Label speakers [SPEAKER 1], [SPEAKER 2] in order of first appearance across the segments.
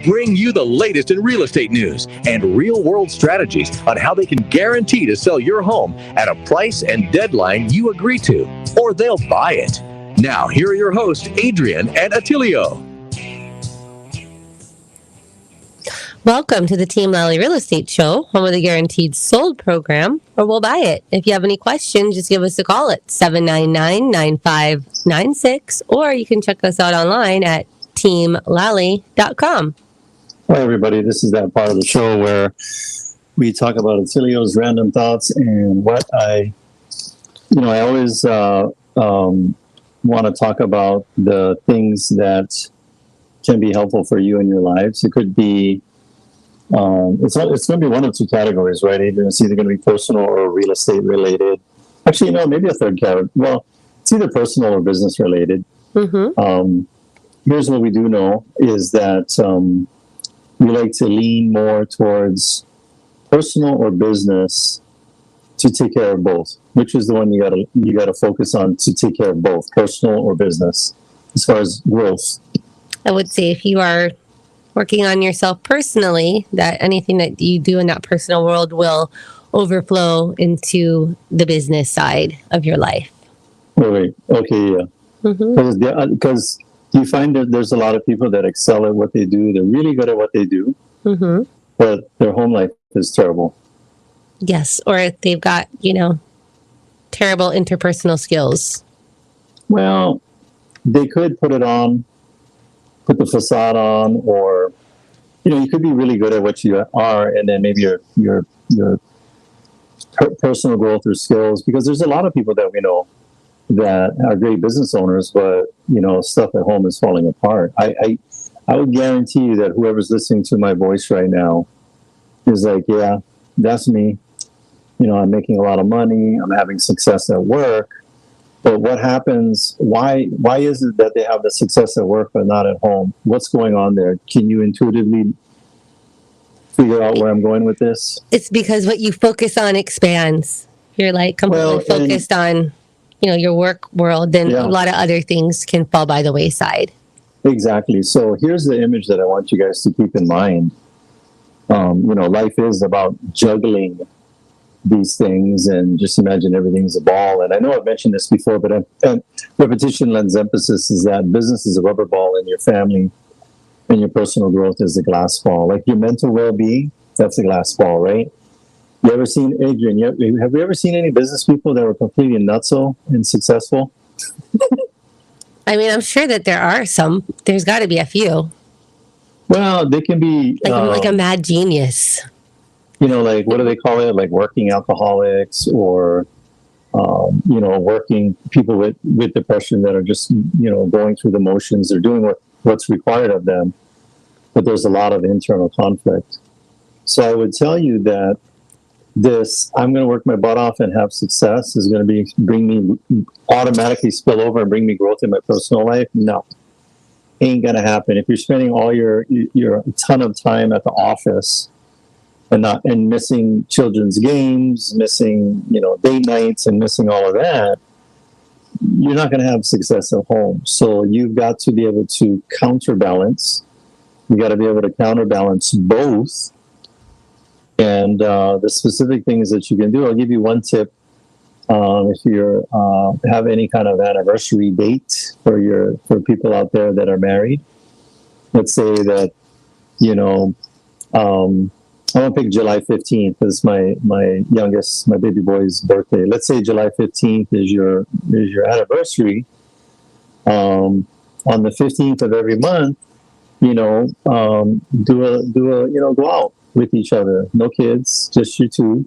[SPEAKER 1] bring you the latest in real estate news and real-world strategies on how they can guarantee to sell your home at a price and deadline you agree to, or they'll buy it. Now, here are your hosts, Adrian and Attilio.
[SPEAKER 2] Welcome to the Team Lally Real Estate Show, home of the Guaranteed Sold program, or we'll buy it. If you have any questions, just give us a call at 799-9596, or you can check us out online at teamlally.com.
[SPEAKER 3] Hi, everybody. This is that part of the show where we talk about Attilio's random thoughts and what I always want to talk about the things that can be helpful for you in your lives. It could be it's going to be one of two categories, right, Adrian? It's either going to be personal or real estate related. Actually, no, maybe a third category. Well, it's either personal or business related. Mm-hmm. Here's what we do know is that we like to lean more towards personal or business to take care of both. Which is the one you gotta focus on to take care of both, personal or business, as far as growth?
[SPEAKER 2] I would say if you are working on yourself personally, that anything that you do in that personal world will overflow into the business side of your life.
[SPEAKER 3] Wait. Okay, yeah. Because you find that there's a lot of people that excel at what they do. They're really good at what they do, but their home life is terrible.
[SPEAKER 2] Yes, or they've got, terrible interpersonal skills.
[SPEAKER 3] Well, they could put the facade on, or you could be really good at what you are, and then maybe your personal growth or skills, because there's a lot of people that we know that are great business owners, but stuff at home is falling apart. I would guarantee you that whoever's listening to my voice right now is like, yeah, that's me. I'm making a lot of money. I'm having success at work. But what happens? Why is it that they have the success at work but not at home? What's going on there? Can you intuitively figure out where I'm going with this?
[SPEAKER 2] It's because what you focus on expands. You're like completely focused on, your work world. Then a lot of other things can fall by the wayside.
[SPEAKER 3] Exactly. So here's the image that I want you guys to keep in mind. Life is about juggling these things, and just imagine everything's a ball. And I know I've mentioned this before, but repetition lends emphasis is that business is a rubber ball, and your family and your personal growth is a glass ball. Like your mental well-being, that's a glass ball, right? You ever seen, Adrian, have you ever seen any business people that were completely nutso and successful?
[SPEAKER 2] I mean, I'm sure that there are some. There's got to be a few.
[SPEAKER 3] Well, they can be...
[SPEAKER 2] like a mad genius.
[SPEAKER 3] Like, what do they call it? Like working alcoholics, or, working people with depression that are just, going through the motions. They're doing what's required of them, but there's a lot of internal conflict. So I would tell you that I'm going to work my butt off and have success is going to bring me automatically spill over and bring me growth in my personal life. No, ain't going to happen. If you're spending all your ton of time at the office and missing children's games, missing, date nights, and missing all of that, you're not going to have success at home. So you've got to be able to counterbalance. You got to be able to counterbalance both. And the specific things that you can do, I'll give you one tip. If you have any kind of anniversary date for people out there that are married, let's say that, I want to pick July 15th as my youngest, my baby boy's birthday. Let's say July 15th is your anniversary. On the 15th of every month, go out with each other. No kids, just you two,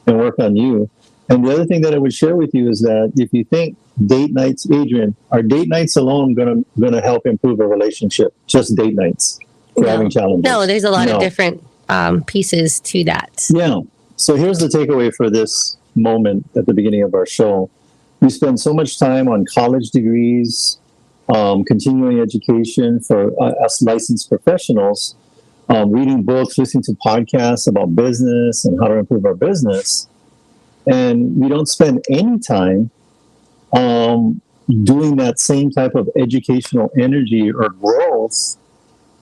[SPEAKER 3] and work on you. And the other thing that I would share with you is that if you think date nights, Adrian, are date nights alone going to help improve a relationship? Just date nights for having challenges?
[SPEAKER 2] No, there's a lot of different pieces to that.
[SPEAKER 3] Yeah. So here's the takeaway for this moment at the beginning of our show. We spend so much time on college degrees, continuing education for us licensed professionals, reading books, listening to podcasts about business and how to improve our business. And we don't spend any time doing that same type of educational energy or growth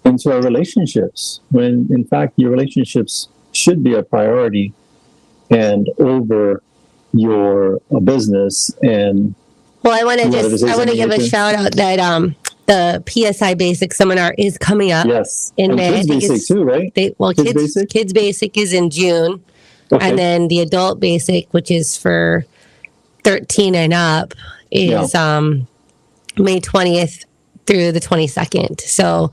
[SPEAKER 3] into our relationships, when in fact your relationships should be a priority and over your business. And
[SPEAKER 2] Well, I want to give a
[SPEAKER 3] Adrian?
[SPEAKER 2] shout out that the PSI Basic seminar is coming up
[SPEAKER 3] Yes,
[SPEAKER 2] in
[SPEAKER 3] and
[SPEAKER 2] May.
[SPEAKER 3] Kids Basic too, right?
[SPEAKER 2] Kids Basic is in June,
[SPEAKER 3] Okay.
[SPEAKER 2] and then the Adult Basic, which is for 13 and up, is May 20th through the 22nd. So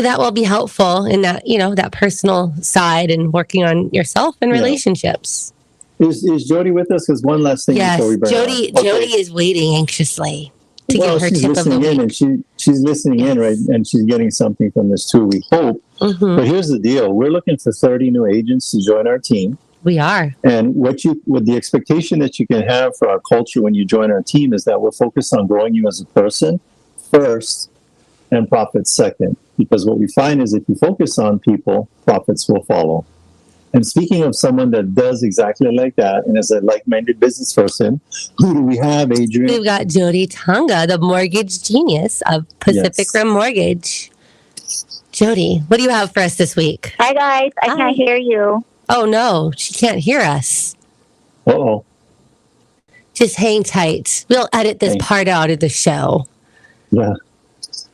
[SPEAKER 2] that will be helpful in that, that personal side and working on yourself and relationships.
[SPEAKER 3] Is Jody with us? Because one last thing before we bring
[SPEAKER 2] Jody is waiting anxiously to give her
[SPEAKER 3] she's
[SPEAKER 2] tip of the
[SPEAKER 3] listening in,
[SPEAKER 2] week.
[SPEAKER 3] and she's listening in, right? And she's getting something from this too, we hope.
[SPEAKER 2] Mm-hmm.
[SPEAKER 3] But here's the deal: we're looking for 30 new agents to join our team.
[SPEAKER 2] We are.
[SPEAKER 3] And with the expectation that you can have for our culture when you join our team is that we're focused on growing you as a person first and profits second. Because what we find is if you focus on people, profits will follow. And speaking of someone that does exactly like that and is a like-minded business person, who do we have, Adrian?
[SPEAKER 2] We've got Jody Tonga, the mortgage genius of Pacific Rim Mortgage. Jody, what do you have for us this week?
[SPEAKER 4] Hi, guys. I can't hear you.
[SPEAKER 2] Oh, no. She can't hear us.
[SPEAKER 3] Uh-oh.
[SPEAKER 2] Just hang tight. We'll edit this part out of the show.
[SPEAKER 3] Yeah.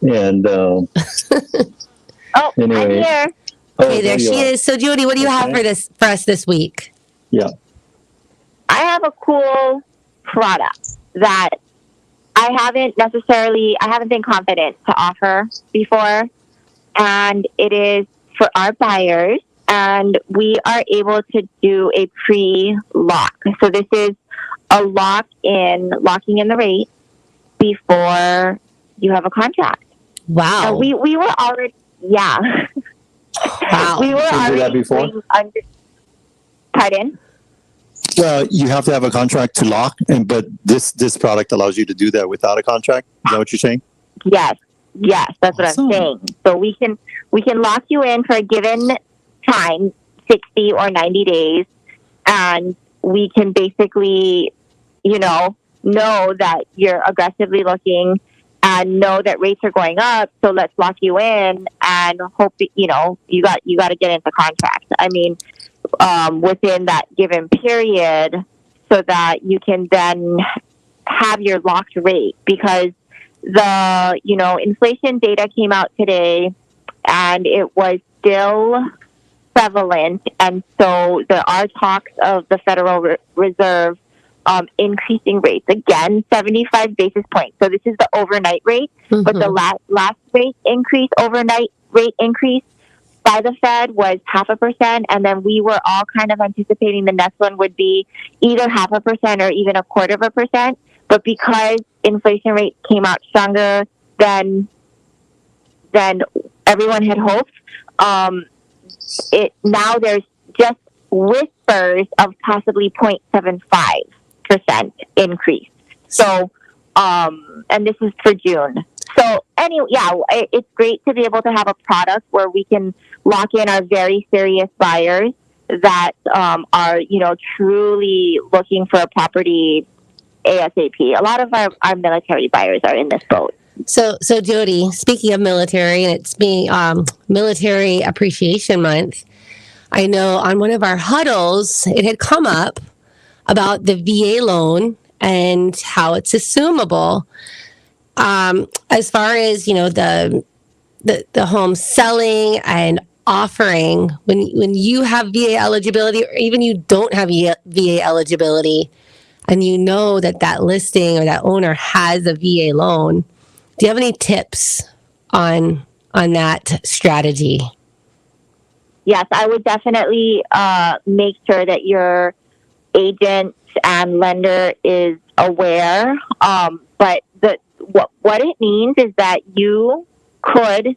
[SPEAKER 3] And anyway.
[SPEAKER 4] I'm here.
[SPEAKER 2] Okay, there she is. So, Jody, what do you have for us this week?
[SPEAKER 3] Yeah.
[SPEAKER 4] I have a cool product that I haven't been confident to offer before. And it is for our buyers. And we are able to do a pre-lock. So this is a locking in the rate before you have a contract.
[SPEAKER 2] Wow.
[SPEAKER 4] We were already,
[SPEAKER 2] Wow.
[SPEAKER 4] we were already
[SPEAKER 3] that before?
[SPEAKER 4] Pardon?
[SPEAKER 3] Well, you have to have a contract to lock, but this product allows you to do that without a contract. Is that what you're saying?
[SPEAKER 4] Yes, that's what I'm saying. So we can lock you in for a given time, 60 or 90 days, and we can basically, know that you're aggressively looking and know that rates are going up. So let's lock you in and hope that, you got to get into contract. I mean, within that given period, so that you can then have your locked rate, because the, inflation data came out today and it was still prevalent. And so there are talks of the Federal Reserve increasing rates again, 75 basis points. So this is the overnight rate, but the last overnight rate increase by the Fed was 0.5%, and then we were all kind of anticipating the next one would be either 0.5% or even 0.25%. But because inflation rates came out stronger than everyone had hoped, now there's just whispers of possibly 0.75% increase. So, and this is for June. So anyway, it's great to be able to have a product where we can lock in our very serious buyers that are, truly looking for a property ASAP. A lot of our military buyers are in this boat.
[SPEAKER 2] So Jody, speaking of military, and it's being Military Appreciation Month, I know on one of our huddles, it had come up about the VA loan and how it's assumable. As far as, the home selling and offering, when you have VA eligibility, or even you don't have VA eligibility, and that listing or that owner has a VA loan, do you have any tips on that strategy?
[SPEAKER 4] Yes, I would definitely make sure that your agent and lender is aware. But what it means is that you could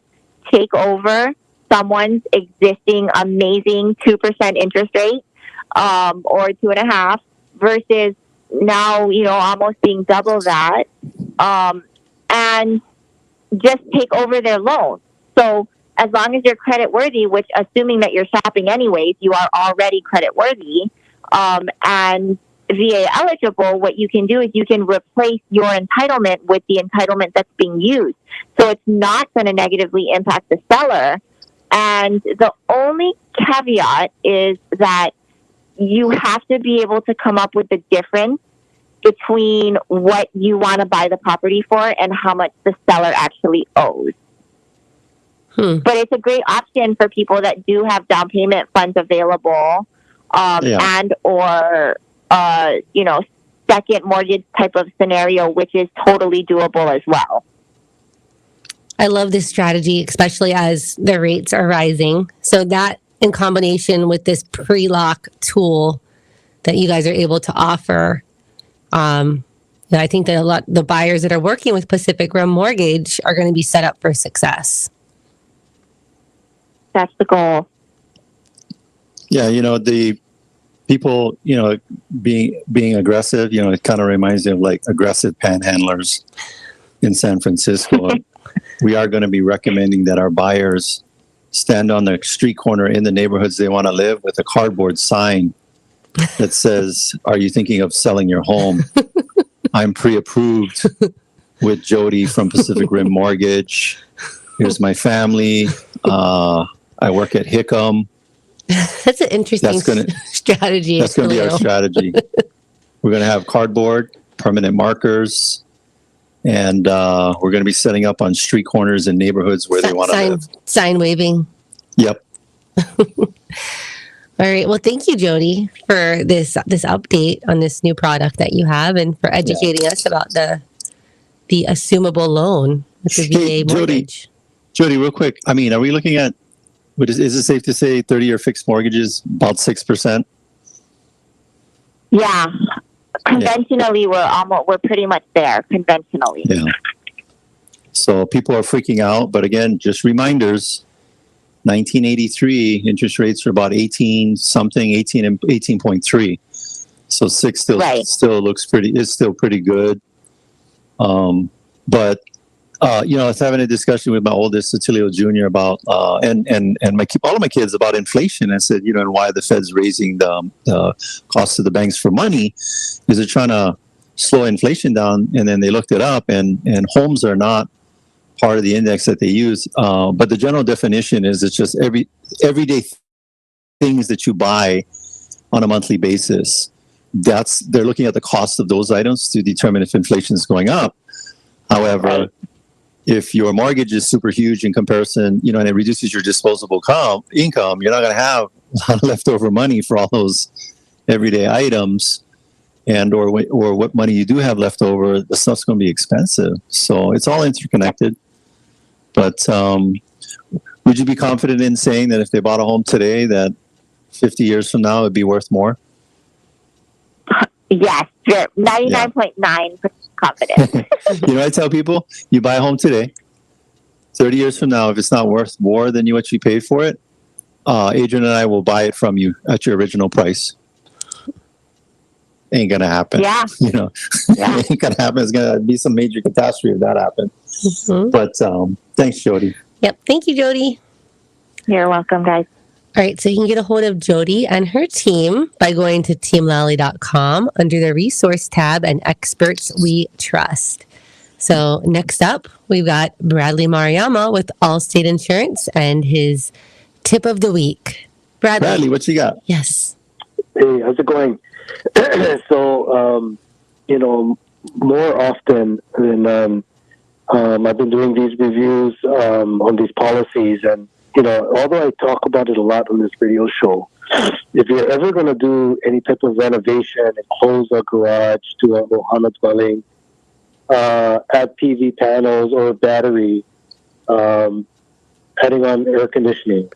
[SPEAKER 4] take over someone's existing amazing 2% interest rate, or 2.5%, versus now, almost being double that, and just take over their loan. So as long as you're credit worthy, which, assuming that you're shopping anyways, you are already credit worthy, and VA eligible, what you can do is you can replace your entitlement with the entitlement that's being used. So it's not going to negatively impact the seller. And the only caveat is that you have to be able to come up with the difference between what you want to buy the property for and how much the seller actually owes. But it's a great option for people that do have down payment funds available, and or second mortgage type of scenario, which is totally doable as well.
[SPEAKER 2] I love this strategy, especially as the rates are rising. So that in combination with this pre-lock tool that you guys are able to offer, I think that the buyers that are working with Pacific Rim Mortgage are going to be set up for success.
[SPEAKER 4] That's the goal.
[SPEAKER 3] Yeah, the people, being aggressive, it kind of reminds me of like aggressive panhandlers in San Francisco. We are going to be recommending that our buyers stand on the street corner in the neighborhoods they want to live with a cardboard sign that says, "Are you thinking of selling your home? I'm pre-approved with Jody from Pacific Rim Mortgage. Here's my family. I work at Hickam."
[SPEAKER 2] That's an interesting strategy.
[SPEAKER 3] That's going to be our strategy. We're going to have cardboard, permanent markers, and we're going to be setting up on street corners in neighborhoods where they want to live.
[SPEAKER 2] Sign waving.
[SPEAKER 3] Yep.
[SPEAKER 2] All right. Well, thank you, Jody, for this update on this new product that you have and for educating us about the assumable loan with the VA mortgage.
[SPEAKER 3] Jody, real quick. I mean, are we looking at, is it safe to say 30-year fixed mortgages, about 6%?
[SPEAKER 4] Yeah. Conventionally, we're pretty much there, conventionally.
[SPEAKER 3] Yeah. So people are freaking out. But again, just reminders, 1983, interest rates are about 18 and 18.3. So 6 still looks it's still pretty good. But I was having a discussion with my oldest, Attilio Jr., about and all of my kids about inflation. I said, and why the Fed's raising the cost of the banks for money is they're trying to slow inflation down. And then they looked it up, and homes are not part of the index that they use. But the general definition is it's just everyday things that you buy on a monthly basis. They're looking at the cost of those items to determine if inflation is going up. However, if your mortgage is super huge in comparison, and it reduces your disposable income, you're not going to have a lot of leftover money for all those everyday items, or what money you do have left over, the stuff's going to be expensive. So it's all interconnected. But would you be confident in saying that if they bought a home today, that 50 years from now it'd be worth more?
[SPEAKER 4] Yes, 99.9% confident.
[SPEAKER 3] I tell people, you buy a home today, 30 years from now, if it's not worth more than what you paid for it, Adrian and I will buy it from you at your original price. Ain't gonna happen.
[SPEAKER 4] Yeah.
[SPEAKER 3] Ain't gonna happen. It's gonna be some major catastrophe if that happens. Mm-hmm. But thanks, Jody.
[SPEAKER 2] Yep. Thank you, Jody.
[SPEAKER 4] You're welcome, guys.
[SPEAKER 2] All right, so you can get a hold of Jody and her team by going to teamlally.com under the resource tab and experts we trust. So next up, we've got Bradley Mariama with Allstate Insurance and his tip of the week. Bradley,
[SPEAKER 3] what you got?
[SPEAKER 2] Yes.
[SPEAKER 5] Hey, how's it going? So, more often than I've been doing these reviews on these policies, and although I talk about it a lot on this radio show, if you're ever going to do any type of renovation and close a garage to a Ohana dwelling, add PV panels or a battery, adding on air conditioning,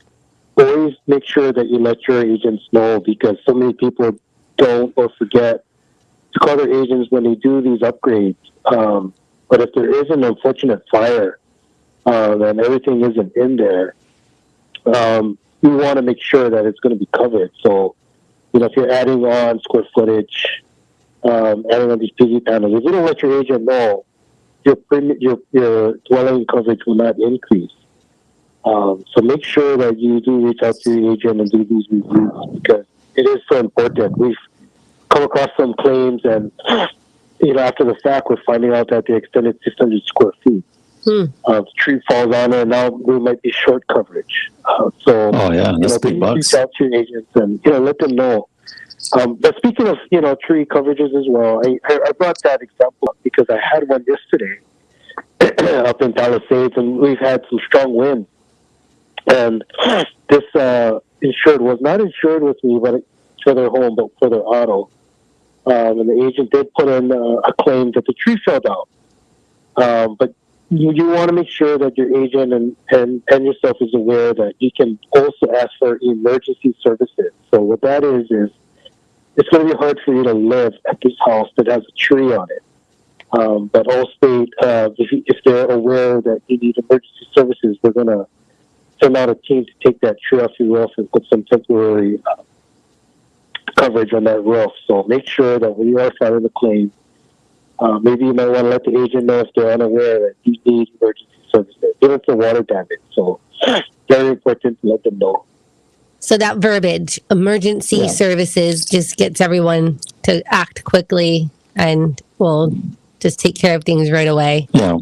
[SPEAKER 5] always make sure that you let your agents know, because so many people don't or forget to call their agents when they do these upgrades. But if there is an unfortunate fire and everything isn't in there, we want to make sure that it's going to be covered. So, if you're adding on square footage, adding on these PV panels, if you don't let your agent know, your dwelling coverage will not increase. So make sure that you do reach out to your agent and do these reviews, because it is so important. We've come across some claims, and after the fact, we're finding out that they extended 600 square feet. The tree falls on it, and now we might be short coverage.
[SPEAKER 3] That's big bucks.
[SPEAKER 5] Reach out to your agents and let them know. But speaking of tree coverages as well, I brought that example up because I had one yesterday up in Palisades, and we've had some strong winds. And this insured was not insured with me, but for their home, but for their auto. And the agent did put in a claim that the tree fell down. But you want to make sure that your agent and yourself is aware that you can also ask for emergency services. So what that is it's going to be hard for you to live at this house that has a tree on it. But Allstate, if they're aware that you need emergency services, they're going to send out a team to take that tree off your roof and put some temporary coverage on that roof. So make sure that when you are filing the claim, maybe you might want to let the agent know if they're unaware that you need emergency services. If it's a water damage, so very important to let them know.
[SPEAKER 2] So that verbiage, emergency services, just gets everyone to act quickly and will just take care of things right away.
[SPEAKER 3] Yeah.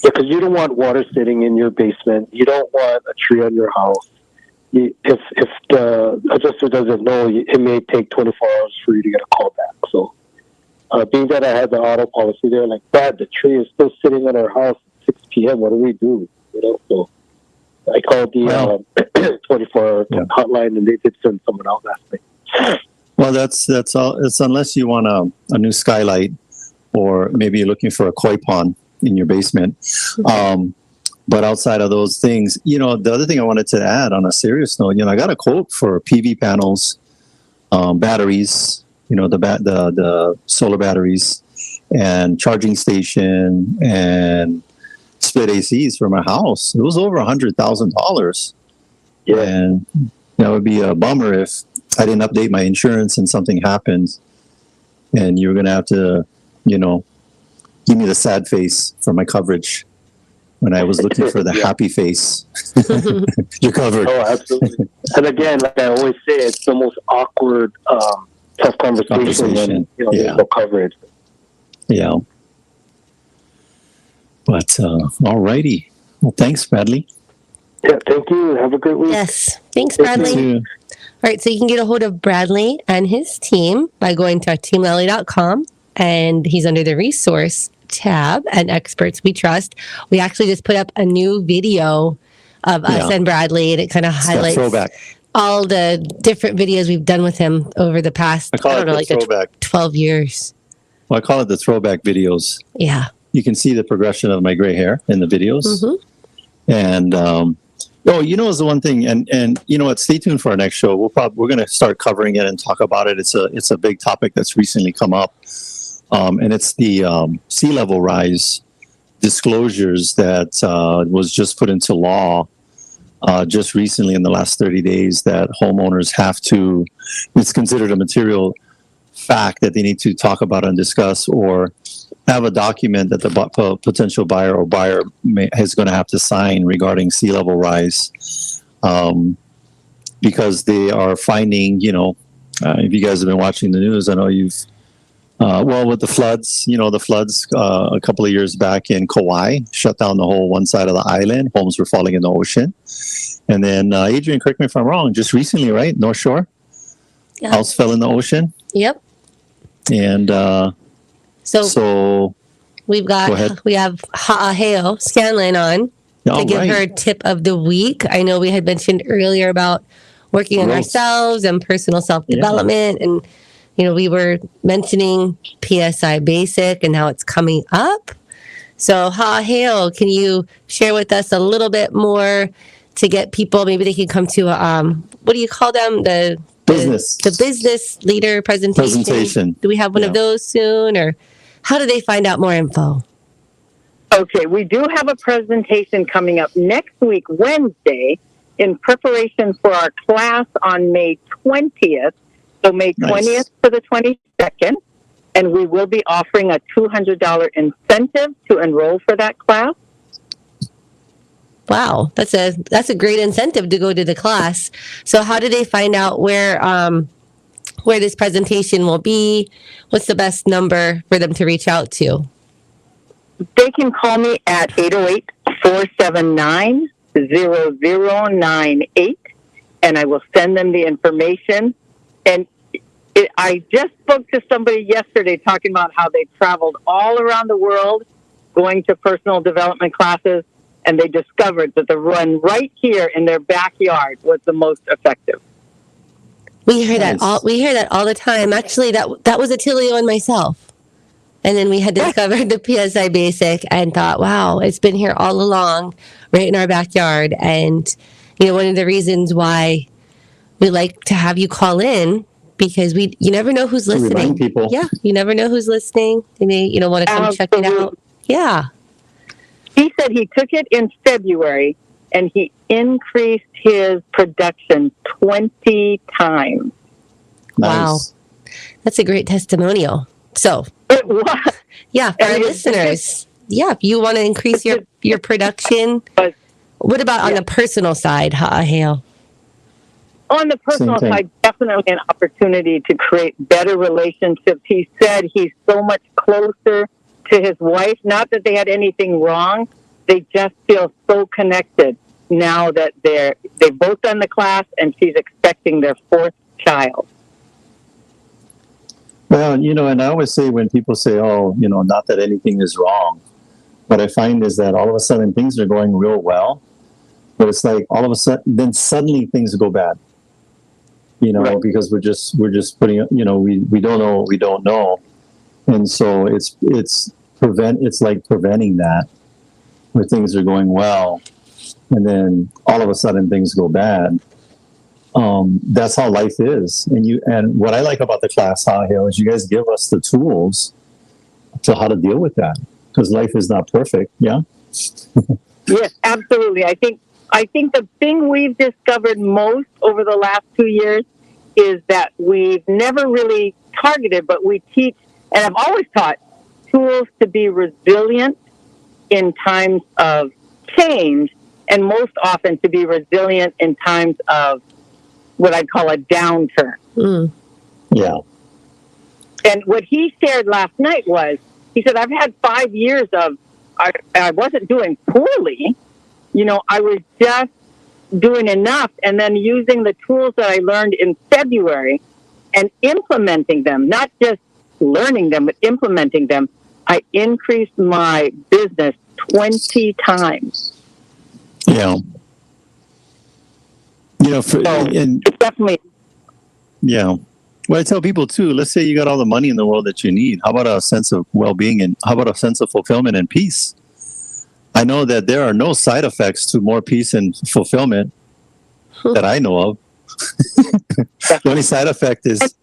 [SPEAKER 5] Because you don't want water sitting in your basement. You don't want a tree on your house. If the adjuster doesn't know, it may take 24 hours for you to get a call back. So being that I had the auto policy there, like, Brad, the tree is still sitting in our house at 6 p.m. What do we do? So I called the 24-hour hotline, and they did send someone out last night.
[SPEAKER 3] Well, that's all. It's unless you want a new skylight, or maybe you're looking for a koi pond in your basement. But outside of those things, the other thing I wanted to add on a serious note, I got a quote for PV panels, batteries, the solar batteries, and charging station, and split ACs for my house. It was over $100,000.
[SPEAKER 5] Yeah.
[SPEAKER 3] And that would be a bummer if I didn't update my insurance and something happens, and you're going to have to, give me the sad face for my coverage when I was looking for the happy face. You're covered.
[SPEAKER 5] Oh, absolutely. And again, like I always say, it's the most awkward, tough conversation when there's no coverage.
[SPEAKER 3] Yeah. But all righty. Well, thanks, Bradley.
[SPEAKER 5] Yeah, thank you. Have a great week.
[SPEAKER 2] Yes. Thanks, Bradley. All right, so you can get a hold of Bradley and his team by going to teamlally.com, and he's under the resource tab and experts we trust. We actually just put up a new video of us and Bradley, and it kind of highlights all the different videos we've done with him over the past, 12 years.
[SPEAKER 3] Well, I call it the throwback videos.
[SPEAKER 2] Yeah.
[SPEAKER 3] You can see the progression of my gray hair in the videos. Mm-hmm. And, is the one thing, and you know what, stay tuned for our next show. We're going to start covering it and talk about it. It's a big topic that's recently come up. And it's the sea level rise disclosures that was just put into law just recently in the last 30 days, that homeowners have to, it's considered a material fact that they need to talk about and discuss, or have a document that the potential buyer or buyer is going to have to sign regarding sea level rise, because they are finding, if you guys have been watching the news, I know you've, with the floods, a couple of years back in Kauai shut down the whole one side of the island. Homes were falling in the ocean. And then, Adrian, correct me if I'm wrong, just recently, right? North Shore?
[SPEAKER 2] Yeah.
[SPEAKER 3] House fell in the ocean.
[SPEAKER 2] Yep.
[SPEAKER 3] And so
[SPEAKER 2] we have Ha'aheo Scanlon on to give her a tip of the week. I know we had mentioned earlier about working on ourselves and personal self-development, and we were mentioning PSI Basic and how it's coming up. So, Ha'aheo, can you share with us a little bit more to get people, maybe they can come to, what do you call them? The business leader presentation. Do we have one of those soon, or how do they find out more info?
[SPEAKER 6] Okay, we do have a presentation coming up next week, Wednesday, in preparation for our class on May 20th. So May 20th to the 22nd, and we will be offering a $200 incentive to enroll for that class.
[SPEAKER 2] Wow, that's a great incentive to go to the class. So how do they find out where where this presentation will be, what's the best number for them to reach out to?
[SPEAKER 6] They can call me at 808-479-0098, and I will send them the information. And I just spoke to somebody yesterday talking about how they traveled all around the world going to personal development classes, and they discovered that the run right here in their backyard was the most effective.
[SPEAKER 2] We hear that all the time. Actually, that was Attilio and myself. And then we had discovered the PSI Basic and thought, wow, it's been here all along, right in our backyard. And, one of the reasons why we like to have you call in, because you never know who's listening.
[SPEAKER 3] Remind people.
[SPEAKER 2] Yeah, you never know who's listening. They may, want to come check it out. Yeah.
[SPEAKER 6] He said he took it in February and he increased his production 20 times.
[SPEAKER 2] Wow.
[SPEAKER 3] Nice.
[SPEAKER 2] That's a great testimonial. So,
[SPEAKER 6] It was.
[SPEAKER 2] yeah, for our listeners, if you want to increase your production, what about on the personal side, Hale?
[SPEAKER 6] On the personal side, definitely an opportunity to create better relationships. He said he's so much closer to his wife. Not that they had anything wrong. They just feel so connected now that they've both done the class and she's expecting their fourth child.
[SPEAKER 3] Well, and I always say when people say, oh, not that anything is wrong, what I find is that all of a sudden things are going real well, but it's like all of a sudden, then suddenly things go bad, right. Because we're just putting, we don't know what we don't know. And so it's like preventing that where things are going well. And then all of a sudden things go bad. That's how life is. And what I like about the class, Hale, is you guys give us the tools to how to deal with that, because life is not perfect. Yeah.
[SPEAKER 6] Yes, absolutely. I think the thing we've discovered most over the last 2 years is that we've never really targeted, but we teach, and I've always taught, tools to be resilient in times of change, and most often to be resilient in times of what I'd call a downturn.
[SPEAKER 2] Mm.
[SPEAKER 3] Yeah.
[SPEAKER 6] And what he shared last night was, he said, I've had 5 years of, I wasn't doing poorly. I was just doing enough, and then using the tools that I learned in February and implementing them, not just learning them, but implementing them. I increased my business 20 times.
[SPEAKER 3] Yeah.
[SPEAKER 6] It's definitely.
[SPEAKER 3] Yeah. Well, I tell people too, let's say you got all the money in the world that you need. How about a sense of well-being, and how about a sense of fulfillment and peace? I know that there are no side effects to more peace and fulfillment that I know of. The only side effect is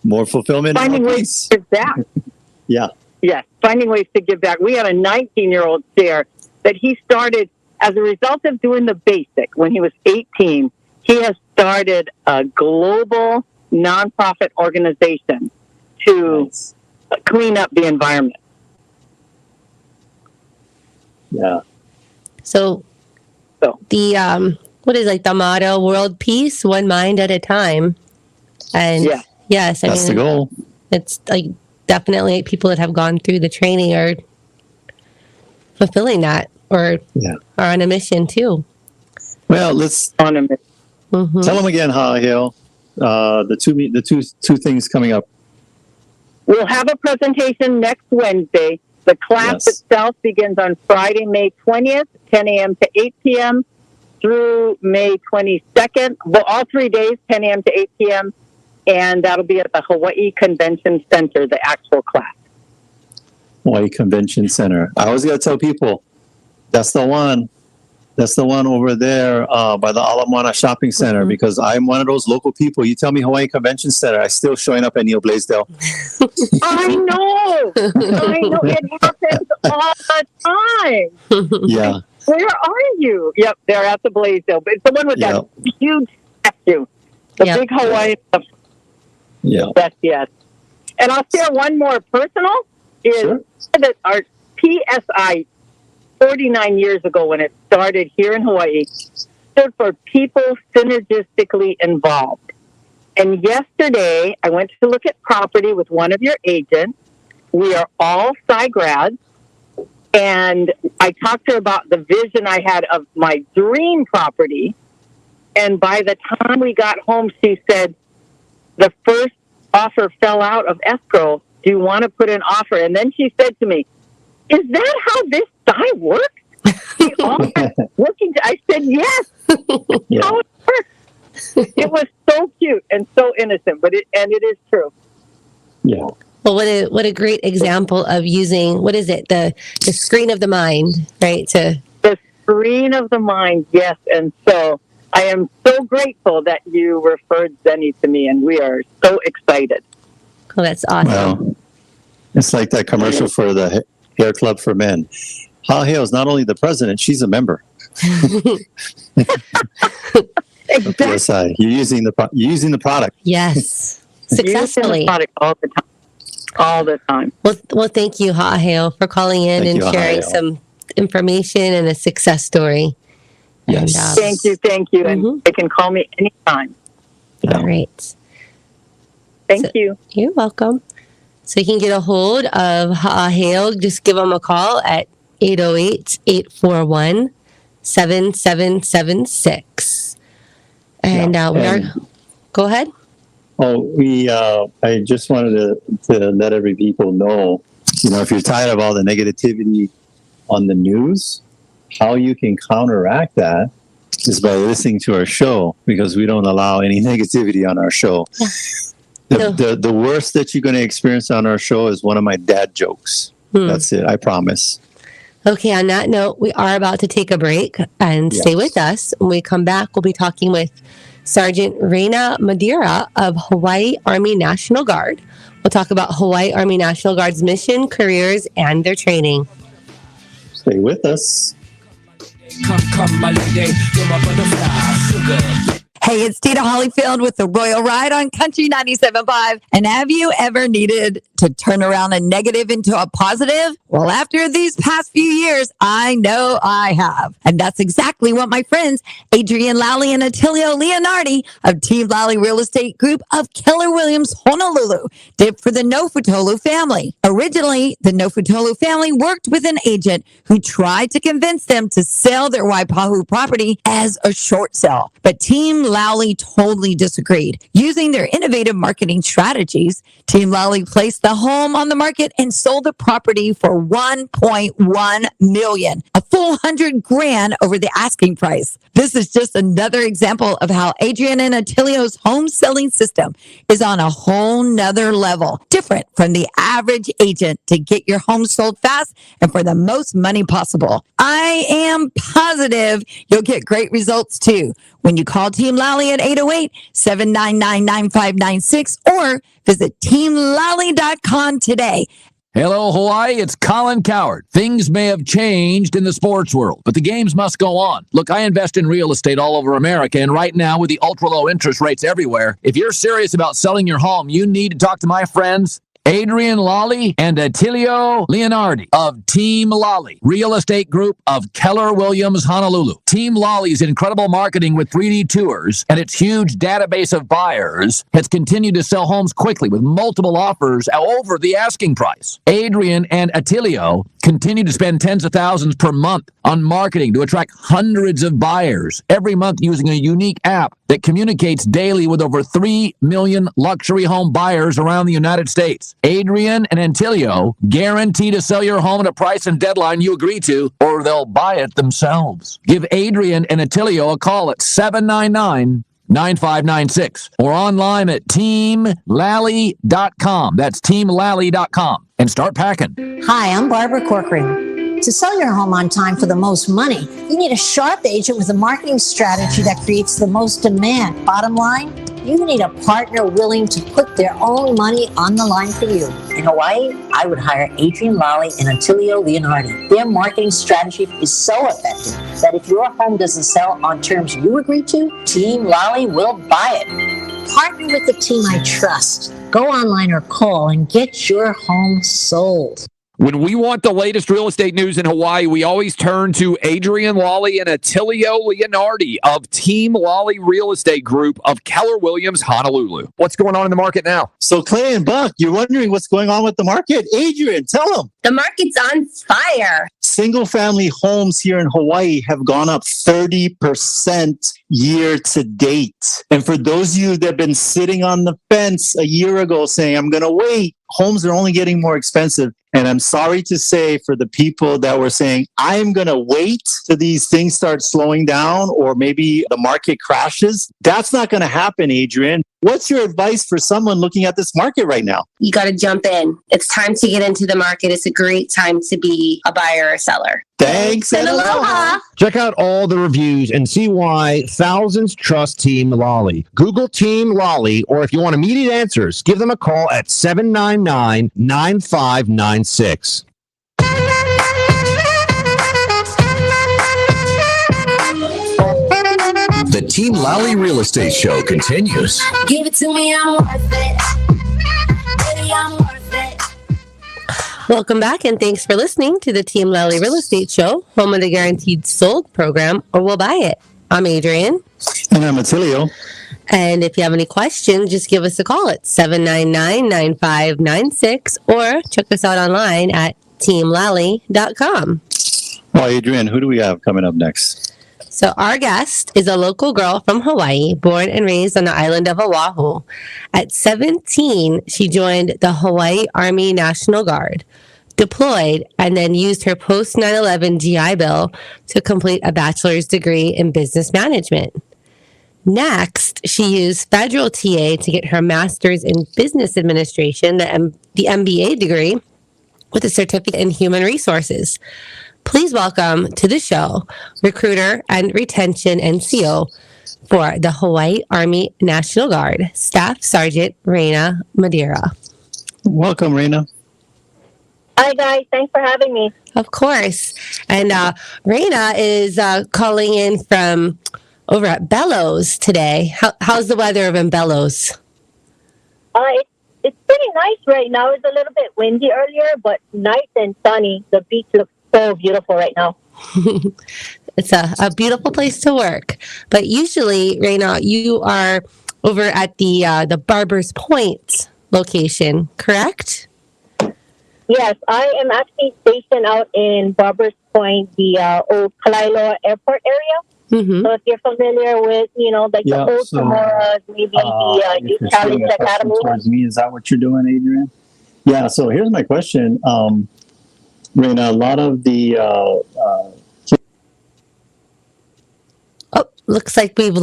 [SPEAKER 3] more fulfillment and more peace.
[SPEAKER 6] Finding ways to give back.
[SPEAKER 3] Yeah.
[SPEAKER 6] Yes, finding ways to give back. We had a 19-year-old share that he started as a result of doing the basic when he was 18. He has started a global nonprofit organization to clean up the environment.
[SPEAKER 3] Yeah.
[SPEAKER 2] So the what is the motto? World peace, one mind at a time. And yes,
[SPEAKER 3] that's the goal.
[SPEAKER 2] It's definitely people that have gone through the training are fulfilling that, or are on a mission too.
[SPEAKER 3] Well, let's
[SPEAKER 6] on a mission.
[SPEAKER 3] Mm-hmm. Tell them again, Hale. The two things coming up.
[SPEAKER 6] We'll have a presentation next Wednesday. The class itself begins on Friday, May 20th, 10 a.m. to 8 p.m. through May 22nd. Well, all 3 days, 10 a.m. to 8 p.m. And that'll be at the Hawaii Convention Center, the actual class.
[SPEAKER 3] Hawaii Convention Center. I always got to tell people, that's the one. That's the one over there by the Ala Moana Shopping Center, because I'm one of those local people. You tell me Hawaii Convention Center, I'm still showing up at Neil Blaisdell.
[SPEAKER 6] I know. It happens all the time.
[SPEAKER 3] Yeah.
[SPEAKER 6] Where are you? Yep, they're at the Blaisdell. But it's the one with that huge statue. The big Hawaii stuff.
[SPEAKER 3] Yeah.
[SPEAKER 6] Yes. And I'll share one more personal. Is that our PSI 49 years ago, when it started here in Hawaii, stood for People Synergistically Involved. And yesterday, I went to look at property with one of your agents. We are all Psi grads. And I talked to her about the vision I had of my dream property. And by the time we got home, she said, the first offer fell out of escrow. Do you want to put an offer? And then she said to me, is that how this Psi works? We all working. I said, yes.
[SPEAKER 3] Yeah.
[SPEAKER 6] How it works. It was so cute and so innocent, but it is true.
[SPEAKER 3] Yeah.
[SPEAKER 2] Well, what a great example of using, what is it, the screen of the mind, right?
[SPEAKER 6] The screen of the mind, yes. And so I am so grateful that you referred Zenny to me, and we are so excited.
[SPEAKER 2] Oh, that's awesome.
[SPEAKER 3] Well, it's like that commercial for the Hair Club for Men. Ha Hale's not only the president, she's a member.
[SPEAKER 6] Exactly.
[SPEAKER 3] PSI. You're using the product.
[SPEAKER 2] Yes,
[SPEAKER 6] Using
[SPEAKER 2] successfully.
[SPEAKER 6] the product all the time. All the time.
[SPEAKER 2] Well, thank you, Ha Hale, for calling in
[SPEAKER 3] Thank
[SPEAKER 2] and
[SPEAKER 3] you, Ha
[SPEAKER 2] sharing
[SPEAKER 3] Hale.
[SPEAKER 2] some information and a success story.
[SPEAKER 3] Yes.
[SPEAKER 2] And,
[SPEAKER 6] Thank you. And they can call me anytime.
[SPEAKER 2] all right.
[SPEAKER 6] Thank
[SPEAKER 2] So-
[SPEAKER 6] you.
[SPEAKER 2] You're welcome. So you can get a hold of Ha Hale. Just give them a call at 808-841-7776. And we are. Go ahead.
[SPEAKER 3] Oh, I just wanted to let every people know, if you're tired of all the negativity on the news, how you can counteract that is by listening to our show, because we don't allow any negativity on our show.
[SPEAKER 2] Yeah.
[SPEAKER 3] The worst that you're going to experience on our show is one of my dad jokes. That's it. I promise.
[SPEAKER 2] Okay, on that note, we are about to take a break, and stay with us. When we come back, we'll be talking with Sergeant Raena Madeira of Hawaii Army National Guard. We'll talk about Hawaii Army National Guard's mission, careers, and their training.
[SPEAKER 3] Stay with us.
[SPEAKER 7] Come, my lady, you're my butterfly, sugar.
[SPEAKER 8] Hey, it's Tina Hollyfield with the Royal Ride on Country 97.5. And have you ever needed to turn around a negative into a positive? Well, after these past few years, I know I have. And that's exactly what my friends, Adrian Lally and Attilio Leonardi of Team Lally Real Estate Group of Keller Williams, Honolulu, did for the Nofutolu family. Originally, the Nofutolu family worked with an agent who tried to convince them to sell their Waipahu property as a short sale. But Team Lally totally disagreed. Using their innovative marketing strategies, Team Lally placed the home on the market and sold the property for $1.1 million, a full $100,000 over the asking price. This is just another example of how Adrian and Attilio's home selling system is on a whole nother level, different from the average agent to get your home sold fast and for the most money possible. I am positive you'll get great results too when you call Team Lally at 808-799-9596 or visit teamlally.com today.
[SPEAKER 7] Hello, Hawaii. It's Colin Coward. Things may have changed in the sports world, but the games must go on. Look, I invest in real estate all over America, and right now, with the ultra-low interest rates everywhere, if you're serious about selling your home, you need to talk to my friends Adrian Lally and Attilio Leonardi of Team Lally, Real Estate Group of Keller Williams, Honolulu. Team Lally's incredible marketing with 3D tours and its huge database of buyers has continued to sell homes quickly with multiple offers over the asking price. Adrian and Attilio continue to spend tens of thousands per month on marketing to attract hundreds of buyers every month using a unique app that communicates daily with over 3 million luxury home buyers around the United States. Adrian and Attilio guarantee to sell your home at a price and deadline you agree to, or they'll buy it themselves. Give Adrian and Attilio a call at 799-9596 or online at teamlally.com. That's teamlally.com. And start packing.
[SPEAKER 9] Hi, I'm Barbara Corcoran. To sell your home on time for the most money, you need a sharp agent with a marketing strategy that creates the most demand. Bottom line, you need a partner willing to put their own money on the line for you. In Hawaii, I would hire Adrian Lally and Attilio Leonardi. Their marketing strategy is so effective that if your home doesn't sell on terms you agree to, Team Lally will buy it. Partner with the team I trust. Go online or call and get your home sold.
[SPEAKER 7] When we want the latest real estate news in Hawaii, we always turn to Adrian Lally and Attilio Leonardi of Team Lally Real Estate Group of Keller Williams, Honolulu. What's going on in the market now?
[SPEAKER 3] So Clay and Buck, you're wondering what's going on with the market. Adrian, tell them.
[SPEAKER 2] The market's on fire.
[SPEAKER 3] Single-family homes here in Hawaii have gone up 30% year to date. And for those of you that have been sitting on the fence a year ago saying, I'm going to wait, homes are only getting more expensive. And I'm sorry to say for the people that were saying, I'm going to wait till these things start slowing down or maybe the market crashes. That's not going to happen, Adrian. What's your advice for someone looking at this market right now?
[SPEAKER 2] You got to jump in. It's time to get into the market. It's a great time to be a buyer or seller.
[SPEAKER 3] Thanks and aloha.
[SPEAKER 10] Check out all the reviews and see why thousands trust Team Lally. Google Team Lally, or if you want immediate answers, give them a call at 799-9596.
[SPEAKER 1] The Team Lally Real Estate Show continues.
[SPEAKER 11] Give it to me, I'm worth it. Baby, I'm worth it.
[SPEAKER 2] Welcome back, and thanks for listening to the Team Lally Real Estate Show, home of the Guaranteed Sold program, or we'll buy it. I'm Adrian.
[SPEAKER 3] And I'm Attilio.
[SPEAKER 2] And if you have any questions, just give us a call at 799-9596 or check us out online at teamlally.com.
[SPEAKER 3] Well, Adrian, who do we have coming up next?
[SPEAKER 2] So our guest is a local girl from Hawaii, born and raised on the island of Oahu. At 17, she joined the Hawaii Army National Guard, deployed, and then used her post 9/11 GI Bill to complete a bachelor's degree in business management. Next, she used federal TA to get her master's in business administration, the MBA degree, with a certificate in human resources. Please welcome to the show, recruiter and retention NCO for the Hawaii Army National Guard, Staff Sergeant Raena Madeira.
[SPEAKER 3] Welcome, Raena.
[SPEAKER 4] Hi, guys. Thanks for having me.
[SPEAKER 2] Of course. And Raena is calling in from over at Bellows today. How's the weather over in Bellows?
[SPEAKER 4] It's pretty nice right now. It's a little bit windy earlier, but nice and sunny. The beach looks so beautiful right now.
[SPEAKER 2] It's a beautiful place to work. But usually, Raena, you are over at the Barbers Point location, correct?
[SPEAKER 4] Yes, I am actually stationed out in Barbers Point, the old Kalaeloa Airport area.
[SPEAKER 2] Mm-hmm.
[SPEAKER 4] So if you're familiar with, the old Samoras, maybe the Youth Challenge Academy.
[SPEAKER 3] Towards me, is that what you're doing, Adrian? Yeah, so here's my question. Raena, a lot of the...
[SPEAKER 2] looks like we've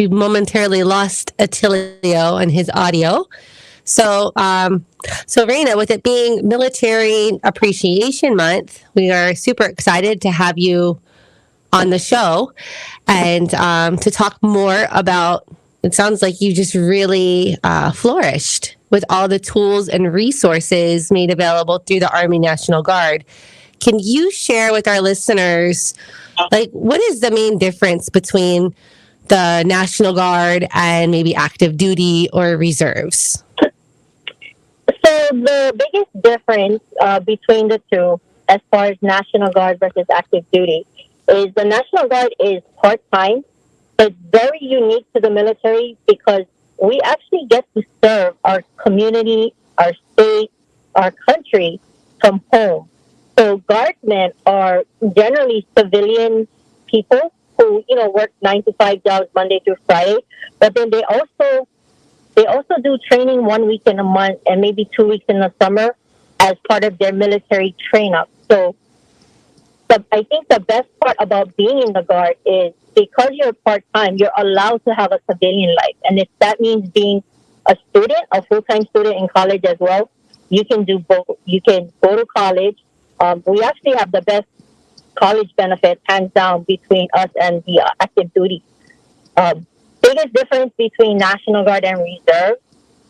[SPEAKER 2] momentarily lost Attilio and his audio. So Raena, with it being Military Appreciation Month, we are super excited to have you on the show and to talk more about, it sounds like you just really flourished with all the tools and resources made available through the Army National Guard. Can you share with our listeners, what is the main difference between the National Guard and maybe active duty or reserves?
[SPEAKER 4] So the biggest difference between the two, as far as National Guard versus active duty, is the National Guard is part-time. It's very unique to the military because we actually get to serve our community, our state, our country from home. So guardsmen are generally civilian people who, work 9-to-5 jobs Monday through Friday, but then they also do training 1 week in a month and maybe 2 weeks in the summer as part of their military train-up. So I think the best part about being in the Guard is because you're part-time, you're allowed to have a civilian life. And if that means being a student, a full-time student in college as well, you can do both. You can go to college. We actually have the best college benefits, hands down, between us and the active duty. Biggest difference between National Guard and Reserve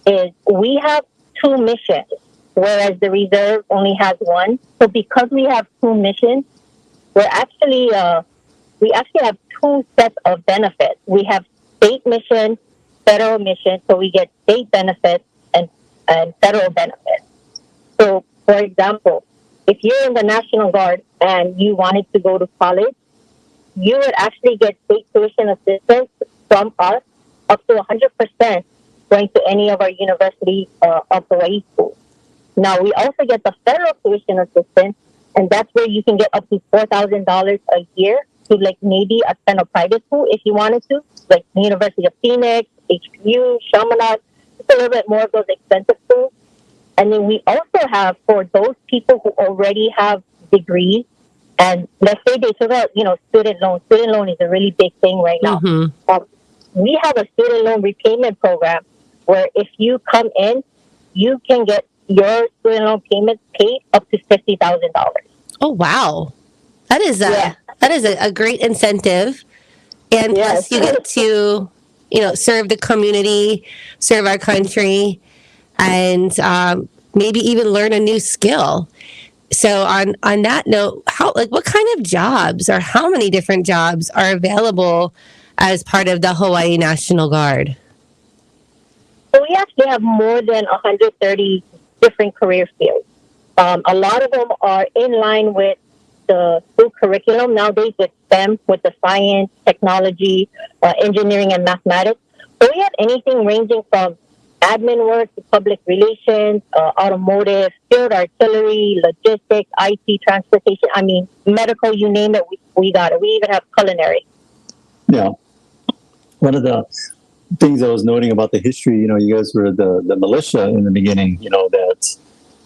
[SPEAKER 4] is we have 2 missions, whereas the Reserve only has 1. So because we have 2 missions, we actually have 2 sets of benefits. We have state mission, federal mission, so we get state benefits and federal benefits. So
[SPEAKER 12] for example, if you're in the National Guard and you wanted to go to college, you would actually get state tuition assistance from us up to 100% going to any of our University of Hawaii schools. Now, we also get the federal tuition assistance, and that's where you can get up to $4,000 a year to like maybe attend a private school if you wanted to, like University of Phoenix, HPU, Chaminade, just a little bit more of those expensive schools. And then we also have, for those people who already have degrees, and let's say they took out, student loan. Student loan is a really big thing right now. We have a student loan repayment program where if you come in, you can get your student loan payments paid up to $50,000.
[SPEAKER 2] Oh, wow. That is a great incentive. And plus you get to, serve the community, serve our country, and maybe even learn a new skill. So on that note, what kind of jobs or how many different jobs are available as part of the Hawaii National Guard?
[SPEAKER 12] So we actually have more than 130 different career fields. A lot of them are in line with the school curriculum nowadays with STEM, with the science, technology, engineering, and mathematics. So we have anything ranging from admin work to public relations, automotive, field artillery, logistics, IT, transportation. I mean, medical, you name it, we got it. We even have culinary.
[SPEAKER 3] Yeah. One of the things I was noting about the history, you guys were the militia in the beginning, that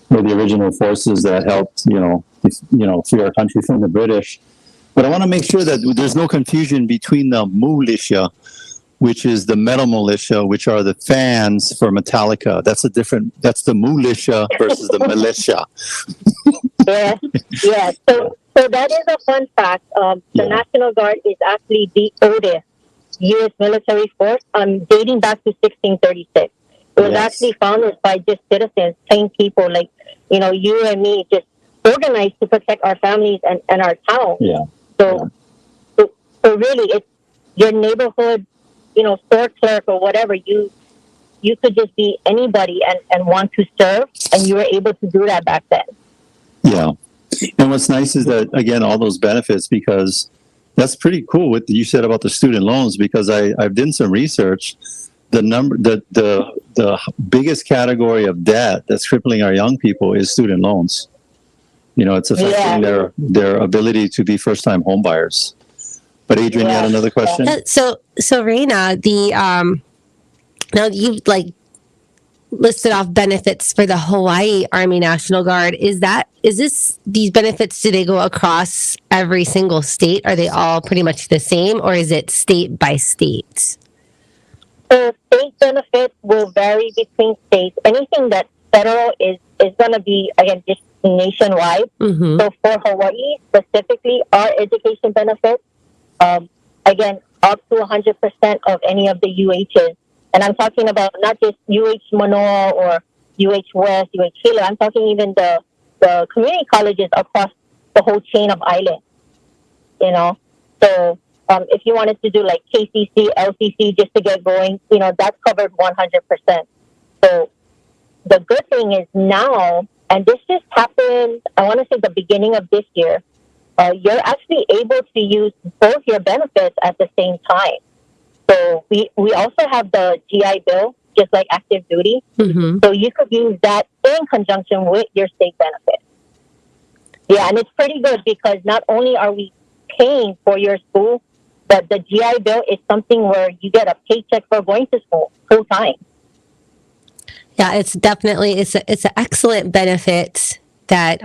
[SPEAKER 3] were the original forces that helped, free our country from the British. But I want to make sure that there's no confusion between the militia, which is the metal militia, which are the fans for Metallica. That's the militia versus the militia.
[SPEAKER 12] Yeah. So that is a fun fact. The National Guard is actually the oldest U.S. military force, dating back to 1636. It was actually founded by just citizens, plain people like, you and me, just organized to protect our families and our town.
[SPEAKER 3] Yeah.
[SPEAKER 12] So really, it's your neighborhood, store clerk or whatever. You could just be anybody and want to serve, and you were able to do that back then.
[SPEAKER 3] Yeah. And what's nice is that, again, all those benefits, because that's pretty cool what you said about the student loans, because I've done some research. The biggest category of debt that's crippling our young people is student loans. It's affecting their ability to be first-time home buyers. But Adrian, you had another question?
[SPEAKER 2] So Raena, now you've listed off benefits for the Hawaii Army National Guard. These benefits, do they go across every single state? Are they all pretty much the same, or is it state by state?
[SPEAKER 12] So state benefits will vary between states. Anything that's federal is going to be, again, just nationwide.
[SPEAKER 2] Mm-hmm.
[SPEAKER 12] So for Hawaii specifically, our education benefits, again, up to 100% of any of the UHs. And I'm talking about not just UH Manoa or UH West, UH Hilo. I'm talking even the community colleges across the whole chain of islands. So if you wanted to do like KCC, LCC just to get going, that's covered 100%. So the good thing is now, and this just happened, I want to say the beginning of this year, you're actually able to use both your benefits at the same time. So we also have the GI Bill, just like active duty.
[SPEAKER 2] Mm-hmm.
[SPEAKER 12] So you could use that in conjunction with your state benefit. Yeah, and it's pretty good because not only are we paying for your school, but the GI Bill is something where you get a paycheck for going to school full time.
[SPEAKER 2] Yeah, it's an excellent benefit that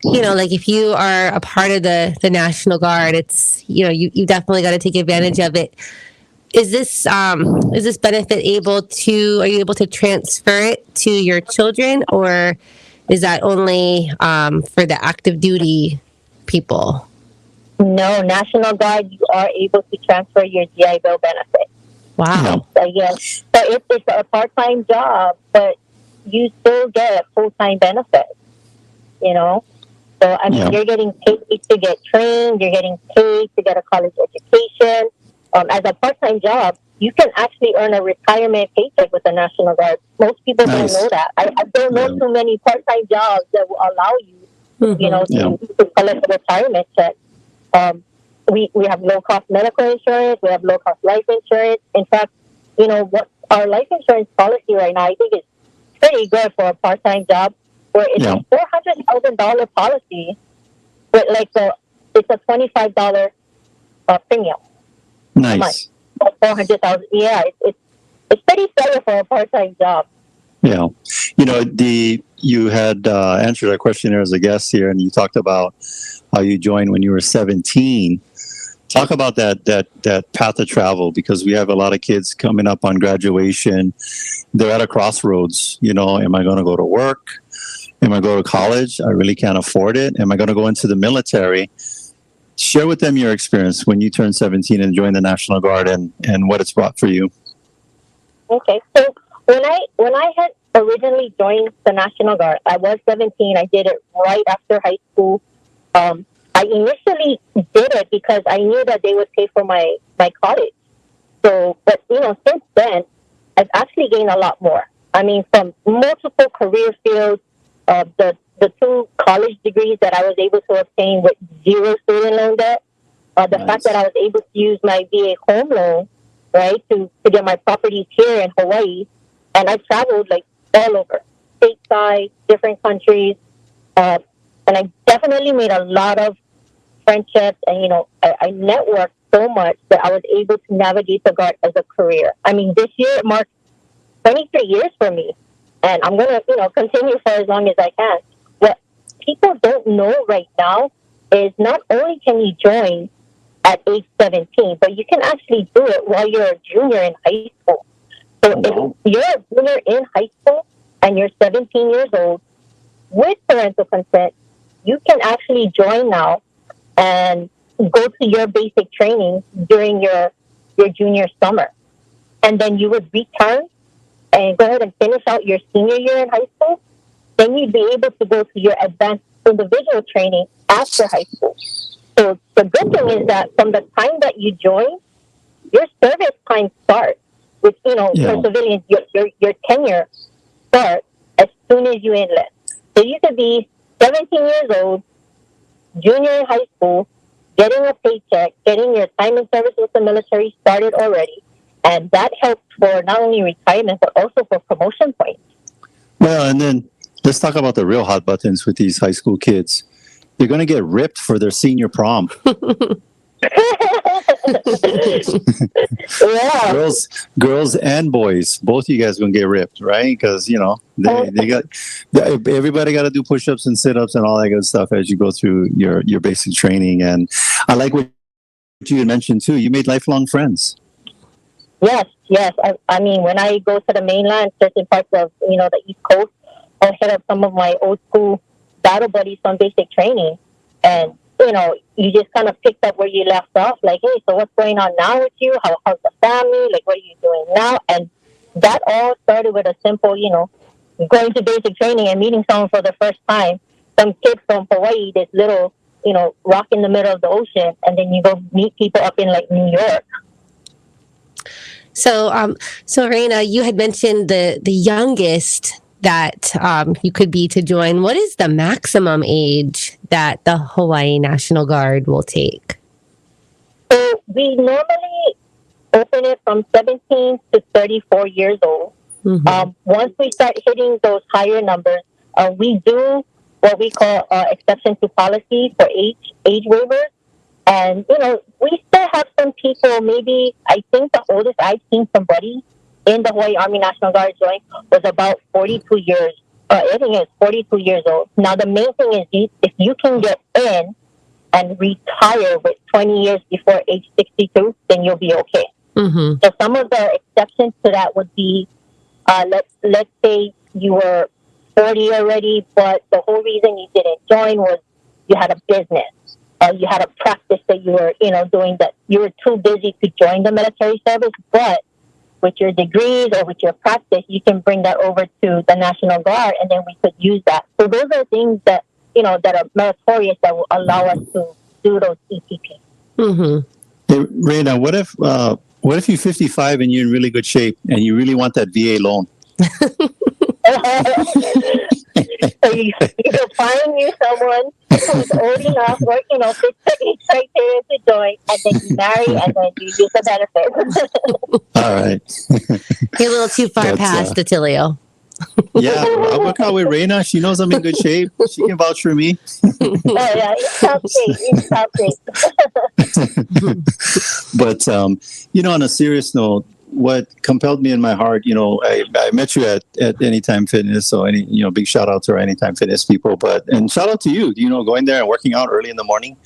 [SPEAKER 2] if you are a part of the National Guard, it's you definitely got to take advantage of it. Is this benefit are you able to transfer it to your children, or is that only for the active duty people?
[SPEAKER 12] No, National Guard, you are able to transfer your GI Bill benefit.
[SPEAKER 2] Wow.
[SPEAKER 12] So yes, so it's a part-time job, but you still get full-time benefits. So, you're getting paid to get trained. You're getting paid to get a college education. As a part-time job, you can actually earn a retirement paycheck with the National Guard. Most people don't know that. I don't know too many part-time jobs that will allow you, to collect a retirement check. We have low-cost medical insurance. We have low-cost life insurance. In fact, what our life insurance policy right now, I think is pretty good for a part-time job, where it's a $400,000 policy with it's a $25 premium.
[SPEAKER 3] Nice.
[SPEAKER 12] 400,000. Yeah, it's pretty stellar for a part-time job.
[SPEAKER 3] Yeah, you had answered our questionnaire as a guest here, and you talked about how you joined when you were 17. Talk about that path of travel, because we have a lot of kids coming up on graduation. They're at a crossroads. Am I going to go to work? Am I going to college? I really can't afford it. Am I going to go into the military? Share with them your experience when you turned 17 and joined the National Guard, and what it's brought for you.
[SPEAKER 12] Okay, so when I had originally joined the National Guard, I was 17. I did it right after high school. I initially did it because I knew that they would pay for my college. So, but since then, I've actually gained a lot more. I mean, from multiple career fields, the 2 college degrees that I was able to obtain with 0 student loan debt, the fact that I was able to use my VA home loan, right, to get my properties here in Hawaii, and I traveled all over, stateside, different countries, and I definitely made a lot of friendships, and I networked so much that I was able to navigate the Guard as a career. I mean, this year it marks 23 years for me, and I'm going to continue for as long as I can. What people don't know right now is not only can you join at age 17, but you can actually do it while you're a junior in high school. So if you're a junior in high school and you're 17 years old, with parental consent, you can actually join now and go to your basic training during your junior summer. And then you would return and go ahead and finish out your senior year in high school. Then you'd be able to go to your advanced individual training after high school. So the good thing is that from the time that you join, your service time starts, which, for civilians, your tenure starts as soon as you enlist. So you could be 17 years old, junior in high school, getting a paycheck, getting your time in service with the military started already. And that helps for not only retirement, but also for promotion points.
[SPEAKER 3] Well, and then let's talk about the real hot buttons with these high school kids. They're going to get ripped for their senior prom. Girls and boys, both of you guys are going to get ripped, right? Because, everybody got to do push-ups and sit-ups and all that good stuff as you go through your basic training. And I like what you had mentioned, too. You made lifelong friends.
[SPEAKER 12] Yes. I mean, when I go to the mainland, certain parts of, the East Coast, I'll hit up some of my old school battle buddies from basic training. And, you just kind of picked up where you left off. Like, hey, so what's going on now with you? How's the family? Like, what are you doing now? And that all started with a simple, going to basic training and meeting someone for the first time. Some kid from Hawaii, this little, rock in the middle of the ocean. And then you go meet people up in, New York.
[SPEAKER 2] So Raena, you had mentioned the youngest that you could be to join. What is the maximum age that the Hawaii National Guard will take?
[SPEAKER 12] So we normally open it from 17 to 34 years old. Mm-hmm. Once we start hitting those higher numbers, we do what we call exception to policy for age waivers. And, we still have some people, maybe, I think the oldest I've seen somebody in the Hawaii Army National Guard join was about 42 years. I think it's 42 years old. Now, the main thing is if you can get in and retire with 20 years before age 62, then you'll be okay. Mm-hmm. So some of the exceptions to that would be, let's say you were 40 already, but the whole reason you didn't join was you had a business. You had a practice that you were, doing that. You were too busy to join the military service, but with your degrees or with your practice, you can bring that over to the National Guard, and then we could use that. So those are things that, that are meritorious that will allow us to do those ETP.
[SPEAKER 2] Mm-hmm.
[SPEAKER 3] Hey, Raena, what if What if you're 55 and you're in really good shape and you really want that VA loan?
[SPEAKER 12] So you find you someone who's old enough, working on 50 criteria to join, and then you marry, and then you use the benefits.
[SPEAKER 3] All right.
[SPEAKER 2] You're a little too far past Attilio.
[SPEAKER 3] Yeah, I'll work out with Raena. She knows I'm in good shape. She can vouch for me.
[SPEAKER 12] Oh yeah, it's top shape.
[SPEAKER 3] But on a serious note, what compelled me in my heart, I met you at Anytime Fitness, so big shout out to our Anytime Fitness people, and shout out to you, going there and working out early in the morning,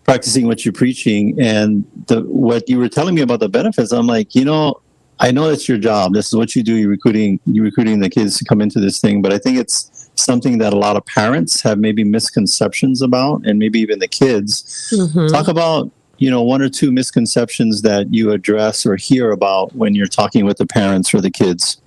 [SPEAKER 3] practicing what you're preaching, and what you were telling me about the benefits. I'm like, I know it's your job. This is what you do. You're recruiting the kids to come into this thing, but I think it's something that a lot of parents have maybe misconceptions about, and maybe even the kids. Mm-hmm. Talk about one or two misconceptions that you address or hear about when you're talking with the parents or the kids.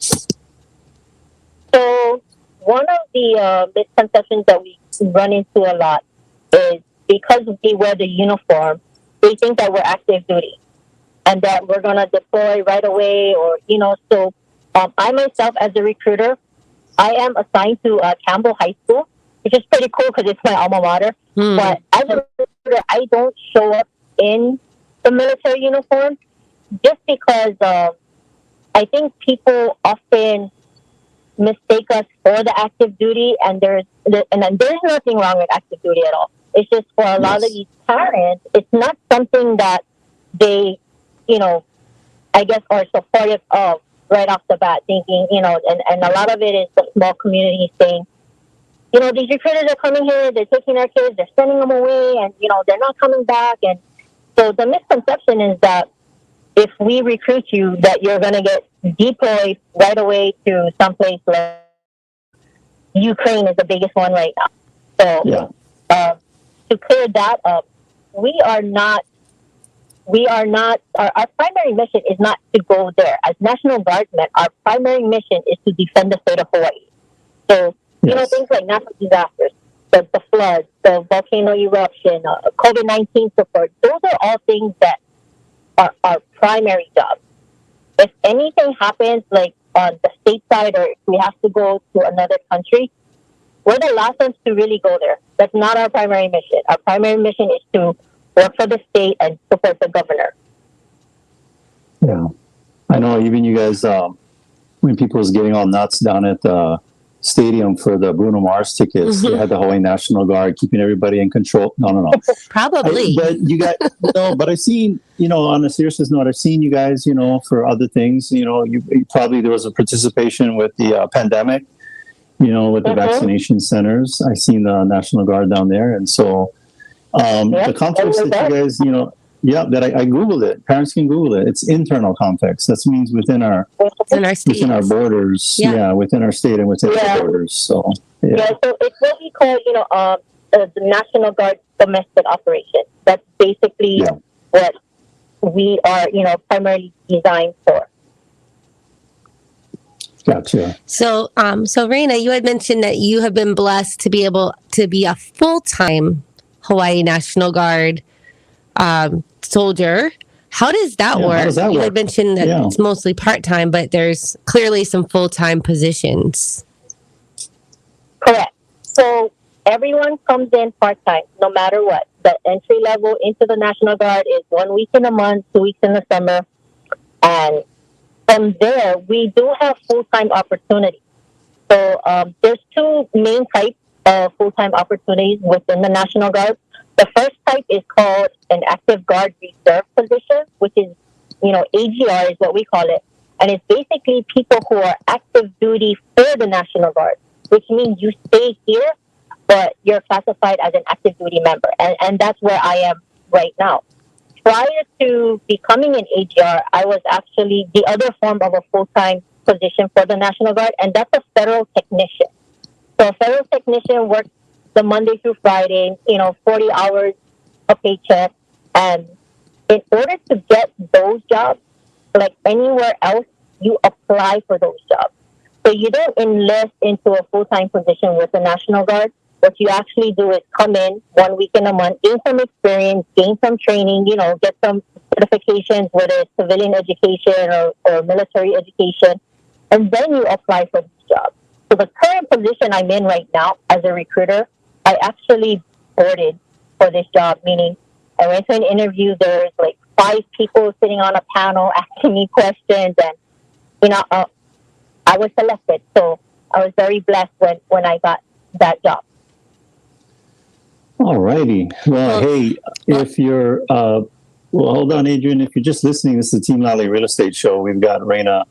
[SPEAKER 12] So one of the misconceptions that we run into a lot is because we wear the uniform, they think that we're active duty and that we're going to deploy right away, or, so I myself as a recruiter, I am assigned to Campbell High School, which is pretty cool because it's my alma mater. But as a recruiter, I don't show up in the military uniform just because I think people often mistake us for the active duty, and there's nothing wrong with active duty at all. It's just for a lot of these parents, it's not something that they, I guess are supportive of right off the bat, thinking, and a lot of it is the small community saying, these recruiters are coming here, they're taking our kids, they're sending them away, and, they're not coming back. And so the misconception is that if we recruit you, that you're going to get deployed right away to someplace like Ukraine is the biggest one right now. So to clear that up, our primary mission is not to go there. As National Guardsmen, our primary mission is to defend the state of Hawaii. So, things like natural disasters, the floods, the volcano eruption, COVID-19 support, those are all things that are our primary job. If anything happens, like on the state side, or if we have to go to another country, we're the last ones to really go there. That's not our primary mission. Our primary mission is to work for the state and support the governor.
[SPEAKER 3] Yeah. I know even you guys, when people was getting all nuts down at the stadium for the Bruno Mars tickets, you had the Hawaii National Guard keeping everybody in control. No.
[SPEAKER 2] Probably.
[SPEAKER 3] But you got, but I've seen, on a serious note, I've seen you guys, for other things, you probably, there was a participation with the pandemic, with the vaccination centers. I seen the National Guard down there. And so, the conflicts that you guys, that I Googled it. Parents can Google it. It's internal conflicts. That means within our borders. Yeah, within our state and within our borders. So,
[SPEAKER 12] so it's what we call, the National Guard domestic operation. That's basically what we are, primarily designed for.
[SPEAKER 3] Gotcha.
[SPEAKER 2] So Raena, you had mentioned that you have been blessed to be able to be a full-time Hawaii National Guard soldier. How does that work?
[SPEAKER 3] How does that
[SPEAKER 2] you
[SPEAKER 3] work?
[SPEAKER 2] had mentioned that it's mostly part-time, but there's clearly some full-time positions.
[SPEAKER 12] Correct. So everyone comes in part-time, no matter what. The entry level into the National Guard is 1 week in a month, 2 weeks in the summer. And from there, we do have full-time opportunities. So there's two main types of full-time opportunities within the National Guard. The first type is called an active guard reserve position, which is, AGR is what we call it. And it's basically people who are active duty for the National Guard, which means you stay here, but you're classified as an active duty member. And that's where I am right now. Prior to becoming an AGR, I was actually the other form of a full-time position for the National Guard, and that's a federal technician. So a federal technician works the Monday through Friday, 40 hours a paycheck. And in order to get those jobs, like anywhere else, you apply for those jobs. So you don't enlist into a full-time position with the National Guard. What you actually do is come in 1 week in a month, gain some experience, gain some training, get some certifications, whether it's civilian education or military education, and then you apply for this job. So the current position I'm in right now as a recruiter, I actually boarded for this job, meaning I went to an interview. There's like 5 people sitting on a panel asking me questions, and I was selected. So I was very blessed when I got that job.
[SPEAKER 3] All righty. Well, hey, if you're, hold on, Adrian. If you're just listening, this is the Team Lally Real Estate Show. We've got Raena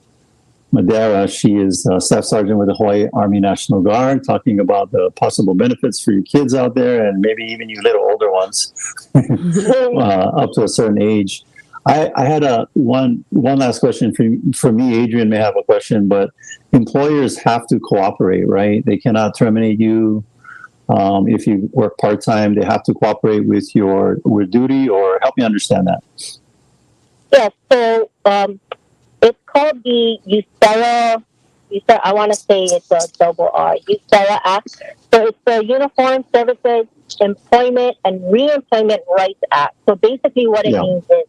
[SPEAKER 3] Madeira. She is Staff Sergeant with the Hawaii Army National Guard, talking about the possible benefits for your kids out there, and maybe even you little older ones up to a certain age. I had one last question for me. Adrian may have a question, but employers have to cooperate, right? They cannot terminate you if you work part-time. They have to cooperate with your duty, or help me understand that.
[SPEAKER 12] Yes, so it's called the USERRA. I want to say it's a double R, USERRA Act. So it's the Uniform Services Employment and Reemployment Rights Act. So basically what it means is,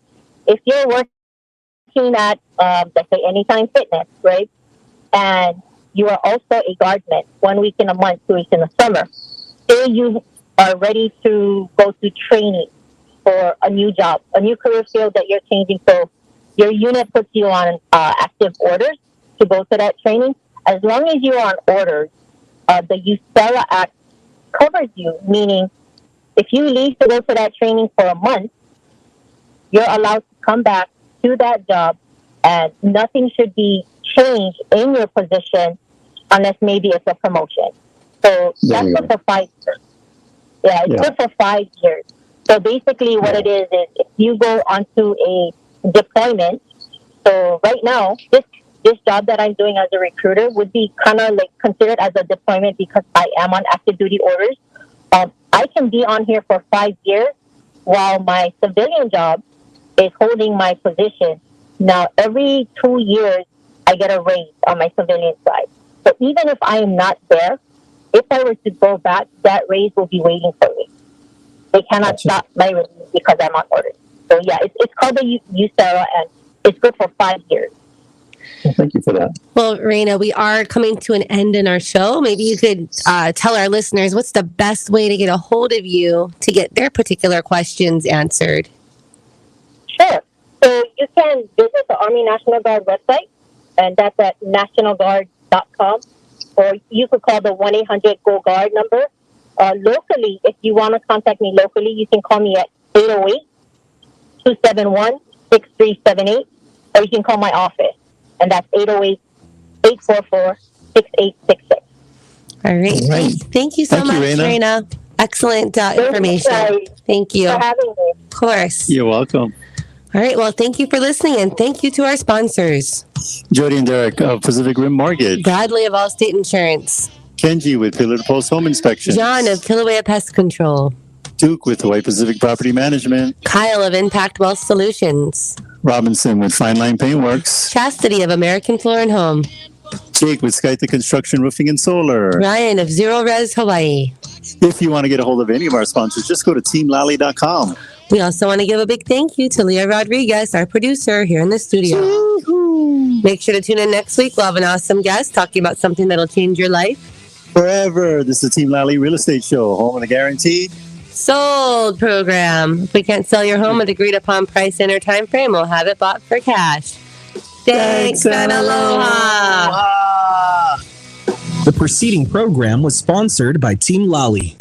[SPEAKER 12] if you're working at, let's say, Anytime Fitness, right, and you are also a guardsman 1 week in a month, 2 weeks in the summer, say you are ready to go to training for a new job, a new career field that you're changing. So your unit puts you on active orders to go to that training. As long as you're on orders, the USERRA Act covers you, meaning if you leave to go to that training for a month, you're allowed to come back to that job, and nothing should be changed in your position unless maybe it's a promotion. So that's good for 5 years. Yeah, it's good for 5 years. So basically what it is if you go onto a deployment, so right now, this job that I'm doing as a recruiter would be kind of like considered as a deployment because I am on active duty orders. I can be on here for 5 years while my civilian job is holding my position. Now, every 2 years, I get a raise on my civilian side. So even if I am not there, if I were to go back, that raise will be waiting for me. They cannot stop my raise because I'm on orders. So yeah, it's called the USERRA, and it's good for 5 years.
[SPEAKER 3] Well, thank you for that.
[SPEAKER 2] Well, Raena, we are coming to an end in our show. Maybe you could tell our listeners what's the best way to get a hold of you to get their particular questions answered.
[SPEAKER 12] Sure. So you can visit the Army National Guard website, and that's at nationalguard.com, or you could call the 1-800-GO-GUARD number. Locally, if you want to contact me locally, you can call me at 808-271-6378, or you can call my office, and that's 808-844-6866.
[SPEAKER 2] All right. Thank you so much, Raena. Excellent information. Thank you.
[SPEAKER 12] For having me.
[SPEAKER 2] Of course.
[SPEAKER 3] You're welcome.
[SPEAKER 2] All right. Well, thank you for listening, and thank you to our sponsors.
[SPEAKER 3] Jody and Derek of Pacific Rim Mortgage.
[SPEAKER 2] Bradley of Allstate Insurance.
[SPEAKER 3] Kenji with Pillar to Post Home Inspection.
[SPEAKER 2] John of Kilauea Pest Control.
[SPEAKER 3] Duke with Hawaii Pacific Property Management.
[SPEAKER 2] Kyle of Impact Wealth Solutions.
[SPEAKER 3] Robinson with Fine Line Paintworks.
[SPEAKER 2] Chastity of American Floor and Home.
[SPEAKER 3] Jake with Skytha Construction Roofing and Solar.
[SPEAKER 2] Ryan of Zero Res Hawaii.
[SPEAKER 3] If you want to get a hold of any of our sponsors, just go to teamlally.com.
[SPEAKER 2] We also want to give a big thank you to Leah Rodriguez, our producer here in the studio. Woo-hoo. Make sure to tune in next week. We'll have an awesome guest talking about something that'll change your life
[SPEAKER 3] forever. This is the Team Lally Real Estate Show, home of the guaranteed
[SPEAKER 2] sold program. If we can't sell your home at agreed upon price in or time frame, we'll have it bought for cash. Thanks and aloha.
[SPEAKER 13] The preceding program was sponsored by Team Lally.